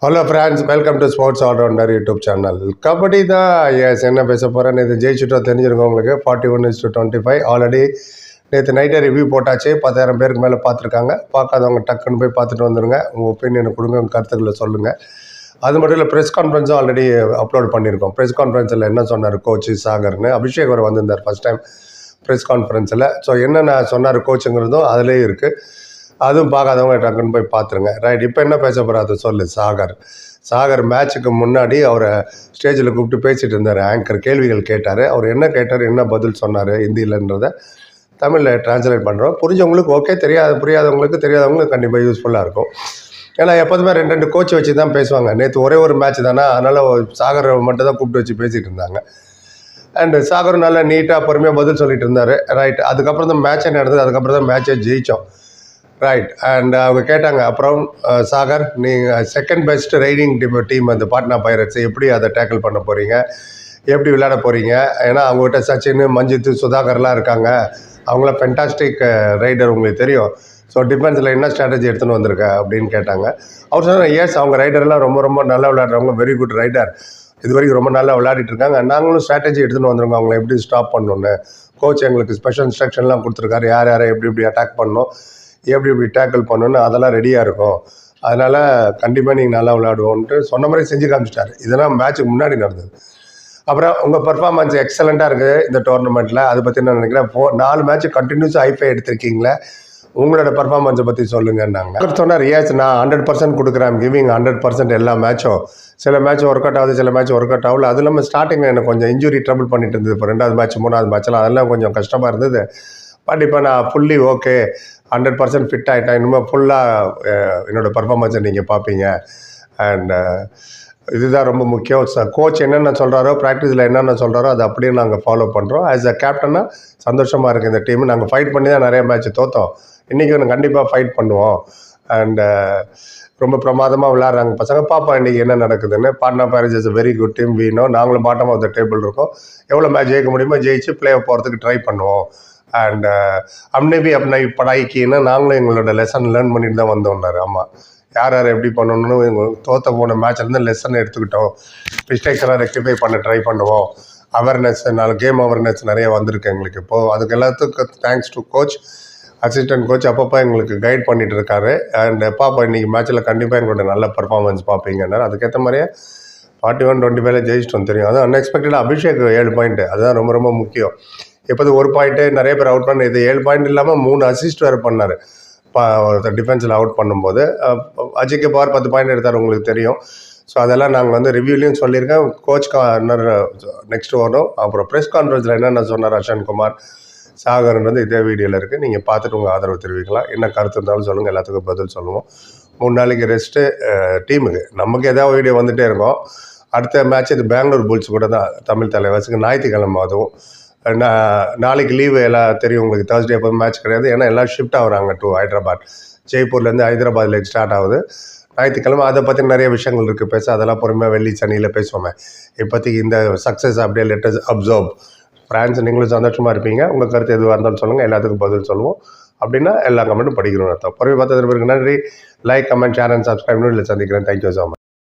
Hello friends, welcome to sports all rounder YouTube channel. Kabaddi தான் எஸ் என்ன பேச போகிறேன். இது ஜெயிச்சுட்டா தெரிஞ்சிருக்கோம் உங்களுக்கு. 41-25 ஆல்ரெடி நேற்று நைட்டே ரிவ்யூ போட்டாச்சு. 10,000 பேருக்கு மேலே பார்த்துருக்காங்க. பார்க்காதவங்க டக்குன்னு போய் பார்த்துட்டு வந்துடுங்க. உங்கள் ஒப்பீனியனை கொடுங்க, உங்கள் கருத்துக்களை சொல்லுங்கள். அது மட்டும் இல்லை, ப்ரெஸ் கான்ஃபரன்ஸும் ஆல்ரெடி அப்லோட் பண்ணியிருக்கோம். ப்ரெஸ் கான்ஃபரன்ஸில் என்ன சொன்னார் கோச் சாகர்னு, அபிஷேக் அவர் வந்திருந்தார் ஃபஸ்ட் டைம் ப்ரெஸ் கான்ஃபரன்ஸில். ஸோ என்னென்ன சொன்னார் கோச்சுங்கிறதும் அதிலே இருக்குது. அதுவும் பார்க்காதவங்க டக்குன்னு போய் பார்த்துருங்க. ரைட், இப்போ என்ன பேச போகிற அதை சொல்லு. சாகர் மேட்சுக்கு முன்னாடி அவரை ஸ்டேஜில் கூப்பிட்டு பேசிகிட்டு இருந்தார். ஆங்கர் கேள்விகள் கேட்டார். அவர் என்ன கேட்டார், என்ன பதில் சொன்னார் ஹிந்தியிலன்றதை தமிழில் ட்ரான்ஸ்லேட் பண்ணுறோம். புரிஞ்சவங்களுக்கு ஓகே, தெரியாதவங்களுக்கு கண்டிப்பாக யூஸ்ஃபுல்லாக இருக்கும். ஏன்னா எப்போதுமே 2 கோச் வச்சு தான் பேசுவாங்க. நேற்று ஒரே ஒரு மேட்ச் தானே, அதனால் சாகர் மட்டும் தான் கூப்பிட்டு வச்சு பேசிகிட்டு இருந்தாங்க. அண்டு சாகர் நல்லா நீட்டாக பொறுமையாக பதில் சொல்லிட்டு இருந்தார். ரைட், அதுக்கப்புறம் தான் மேட்சே நடந்தது. அதுக்கப்புறம் தான் மேட்சே ஜெயித்தோம். ரைட், அண்ட் அவங்க கேட்டாங்க, அப்புறம் சாகர் நீங்கள் செகண்ட் பெஸ்ட் ரைடிங் டீம் அந்த பாட்னா பைரட்ஸ், எப்படி அதை டேக்கிள் பண்ண போகிறீங்க, எப்படி விளையாட போகிறீங்க? ஏன்னா அவங்ககிட்ட சச்சின், மஞ்சித், சுதாகர்லாம் இருக்காங்க. அவங்களாம் ஃபென்டாஸ்டிக் ரைடர், உங்களுக்கு தெரியும். ஸோ டிஃபென்ஸில் என்ன ஸ்ட்ராட்டஜி எடுத்துன்னு வந்திருக்க அப்படின்னு கேட்டாங்க. அவர் சொன்னார், எஸ் அவங்க ரைடர்லாம் ரொம்ப நல்லா விளையாடுறவங்க, வெரி குட் ரைடர், இது வரைக்கும் ரொம்ப நல்லா விளையாடிட்டு இருக்காங்க. நாங்களும் ஸ்ட்ராட்டஜி எடுத்துன்னு வந்துருங்க, அவங்களை எப்படி ஸ்டாப் பண்ணணுன்னு. கோச் எங்களுக்கு ஸ்பெஷல் இன்ஸ்ட்ரக்ஷன்லாம் கொடுத்துருக்காரு, யாரை எப்படி அட்டாக் பண்ணணும், எப்படி டேக்கிள் பண்ணணுன்னு, அதெல்லாம் ரெடியாக இருக்கும். அதனால் கண்டிப்பாக நீங்கள் நல்லா விளையாடுவோன்ட்டு சொன்ன மாதிரி செஞ்சு காமிச்சிட்டாரு. இதெல்லாம் மேட்ச்சுக்கு முன்னாடி நடந்தது. அப்புறம் உங்கள் பர்ஃபார்மன்ஸ் எக்ஸலண்ட்டாக இருக்குது இந்த டோர்னமெண்ட்டில். அதை பற்றி நான் நினைக்கிறேன். 4 மேட்ச் கண்டினியூஸாக ஐஃபை எடுத்திருக்கீங்களே, உங்களோட பர்ஃபார்மன்ஸை பற்றி சொல்லுங்கன்னாங்க. அவர் சொன்னார், எஸ் நான் 100% கொடுக்குறேன், கிவிங் 100% எல்லா மேட்சும். சில மேட்ச் ஒர்க் அவுட் ஆகுது, சில மேட்ச் ஒர்க் அவுட் ஆகல. அது இல்லாமல் ஸ்டார்டிங்கில் எனக்கு கொஞ்சம் இன்ஜுரி ட்ரபிள் பண்ணிட்டு இருந்தது. இப்போ 2வது மேட்ச் 3வது மேட்ச்லாம் அதெல்லாம் கொஞ்சம் கஷ்டமாக இருந்தது. பட் இப்போ நான் ஃபுல்லி ஓகே, 100% ஃபிட் ஆகிட்டேன். இனிமேல் ஃபுல்லாக என்னோடய பர்ஃபார்மன்ஸை நீங்கள் பார்ப்பீங்க. அண்ட் இதுதான் ரொம்ப முக்கியம். கோச் என்னென்ன சொல்கிறாரோ, ப்ராக்டிஸில் என்னென்ன சொல்கிறாரோ அதை அப்படியே நாங்கள் ஃபாலோ பண்ணுறோம். ஆஸ் அ கேப்டனாக சந்தோஷமாக இருக்குது இந்த டீம். நாங்கள் ஃபைட் பண்ணி தான் நிறைய மேட்ச் தோற்றோம். இன்றைக்கி நாங்கள் கண்டிப்பாக ஃபைட் பண்ணுவோம். அண்ட் ரொம்ப பிரமாதமாக விளையாடுறாங்க பசங்க. பார்ப்போம் இன்றைக்கி என்ன நடக்குதுன்னு. Patna pirates is very good team, வீணும். நாங்களும் பாட்டம் ஆஃப் த டேபிள் இருக்கோம். எவ்வளோ மேட்ச் ஜெயிக்க முடியுமோ ஜெயிச்சு பிளே ஆஃப் போகிறதுக்கு ட்ரை பண்ணுவோம். அண்ட் அம்னே பி அப்னை படாய்க்கின்னு நாங்களும் எங்களோட லெசன் லேர்ன் பண்ணிட்டு தான் வந்தோம்னாரு. ஆமாம், யார் எப்படி பண்ணணும்னு தோற்ற போன மேட்ச்லேருந்து லெசன் எடுத்துக்கிட்டோம். மிஸ்டேக்ஸ் எல்லாம் ரெக்டிஃபை பண்ண ட்ரை பண்ணுவோம். அவேர்னஸ், கேம் அவேர்னஸ் நிறைய வந்திருக்கு எங்களுக்கு இப்போது. அதுக்கு எல்லாத்துக்கும் thanks to coach, assistant coach அப்பப்போ எங்களுக்கு கைட் பண்ணிகிட்டு இருக்காரு. அண்ட் பாப்பா இன்றைக்கி மேட்ச்சில் கண்டிப்பாக எங்களோட நல்ல பர்ஃபார்மன்ஸ் பார்ப்பீங்கன்னாரு. அதுக்கேற்ற மாதிரியே 41-25 ஜெயிச்சிட்டோம். தெரியும், அதுவும் அன்எக்ஸ்பெக்டடாக அபிஷேக் 7 பாயிண்ட், அதுதான் ரொம்ப முக்கியம். எப்போது 1 பாயிண்ட்டு நிறைய பேர் அவுட் பண்ண, இது 7 பாயிண்ட் இல்லாமல் 3 அசிஸ்ட் வேறு பண்ணார் டிஃபென்ஸில் அவுட் பண்ணும்போது. அஜிக்கு பவர் 10 பாயிண்ட் எடுத்தார், உங்களுக்கு தெரியும். ஸோ அதெல்லாம் நாங்கள் ரிவ்யூலையும் சொல்லியிருக்கேன். கோச் நெக்ஸ்ட் வரும். அப்புறம் ப்ரெஸ் கான்ஃபரன்ஸில் என்னென்ன சொன்னார் அஸ்வின் குமார், சாகர்ன்றது இதே வீடியோவில் இருக்குது. நீங்கள் பார்த்துட்டு உங்கள் ஆதரவு தெரிவிக்கலாம். என்ன கருத்து இருந்தாலும் சொல்லுங்கள், எல்லாத்துக்கும் பதில் சொல்லுவோம். 3 நாளைக்கு ரெஸ்ட்டு டீமுக்கு. நமக்கு ஏதாவது வீடியோ வந்துகிட்டே இருக்கும். அடுத்த மேட்ச் இது பெங்களூர் புல்ஸ் கூட தான், தமிழ் தலைவாசுக்கு ஞாயிற்றுக்கிழமை. அதுவும் நாளைக்கு லீவு, எல்லாம் தெரியும் உங்களுக்கு. தேர்ஸ்டே எப்போதும் மேட்ச் கிடையாது, ஏன்னா எல்லாம் ஷிஃப்ட் ஆகுறாங்க டு ஹைதராபாத். ஜெய்ப்பூர்லேருந்து ஹைதராபாத்தில் ஸ்டார்ட் ஆகுது ஞாயிற்றுக்கிழமை. அதை பற்றி நிறைய விஷயங்கள் இருக்குது பேச. அதெல்லாம் பொறுமையாக வெள்ளி சனியில் பேசுவோமே. இப்போதைக்கு இந்த சக்ஸஸ் அப்படியே லெட்டஸ் அப்சர்வ். ஃப்ரான்ஸ், நீங்களும் சந்தோஷமாக இருப்பீங்க. உங்கள் கருத்து எதுவாக இருந்தாலும் சொல்லுங்கள், எல்லாத்துக்கும் பதில் சொல்லுவோம். அப்படின்னா எல்லா கமெண்ட்டும் படிக்கணும்னு அர்த்தம். பொறுமை பார்த்தது நன்றி. Like, comment, share and subscribe. இல்லை சந்திக்கிறேன். Thank you so much.